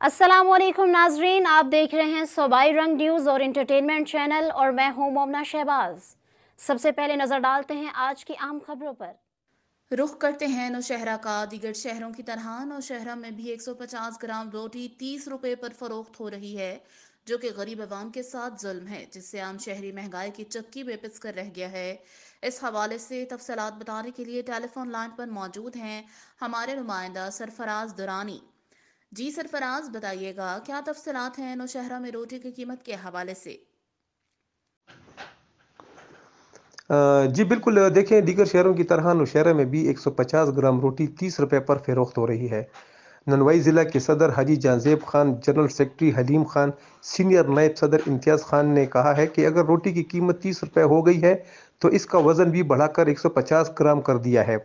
अस्सलाम वालेकुम नाजरीन, आप देख रहे हैं सूबाई रंग न्यूज़ और इंटरटेनमेंट चैनल और मैं हूं मोमना शहबाज। सबसे पहले नजर डालते हैं आज की अहम खबरों पर। रुख करते हैं नौशहरा का। दीगर शहरों की तरह नौशहरा में भी 150 ग्राम रोटी 30 रुपए पर फरोख्त हो रही है, जो कि गरीब अवाम के साथ जुल्म है, जिससे आम शहरी महंगाई की चक्की बेपिस कर रह गया है। इस हवाले से तफसीलात बताने के लिए टेलीफोन लाइन पर मौजूद हैं हमारे नुमाइंदा सरफराज दुरानी। जी सरफराज, बताइएगा क्या तफसीलात हैं नौशहरा में रोटी की कीमत के हवाले से। जी बिल्कुल, देखें दीगर शहरों की तरह नौशहरा में भी 150 ग्राम रोटी 30 रुपए पर फरोख्त हो रही है। ननवाई ज़िला के सदर हाजी Jahanzeb Khan, general secretary Halim Khan, senior नायब सदर इम्तियाज़ खान ने कहा है कि अगर रोटी की कीमत 30 रुपए हो गई है तो इसका वज़न भी बढ़ाकर 150 ग्राम कर दिया है।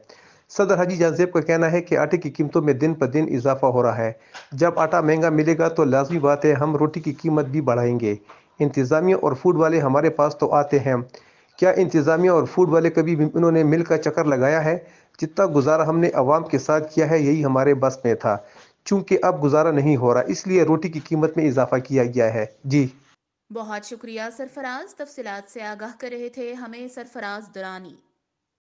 सदर हाजी जानजेब का कहना है कि आटे की कीमतों में दिन पर दिन इजाफा हो रहा है। जब आटा महंगा मिलेगा तो लाजमी बात है हम रोटी की कीमत भी बढ़ाएंगे। इंतज़ामिया और फूड वाले हमारे पास तो आते हैं। क्या इंतज़ामिया और फूड वाले कभी भी उन्होंने मिल कर चक्कर लगाया है? जितना गुजारा हमने अवाम के साथ किया है यही हमारे बस में था। चूंकि अब गुजारा नहीं हो रहा इसलिए रोटी की कीमत में इजाफा किया गया है। जी बहुत शुक्रिया सरफराज, तफसीलात से आगाह कर रहे थे हमें सरफराज दुरानी।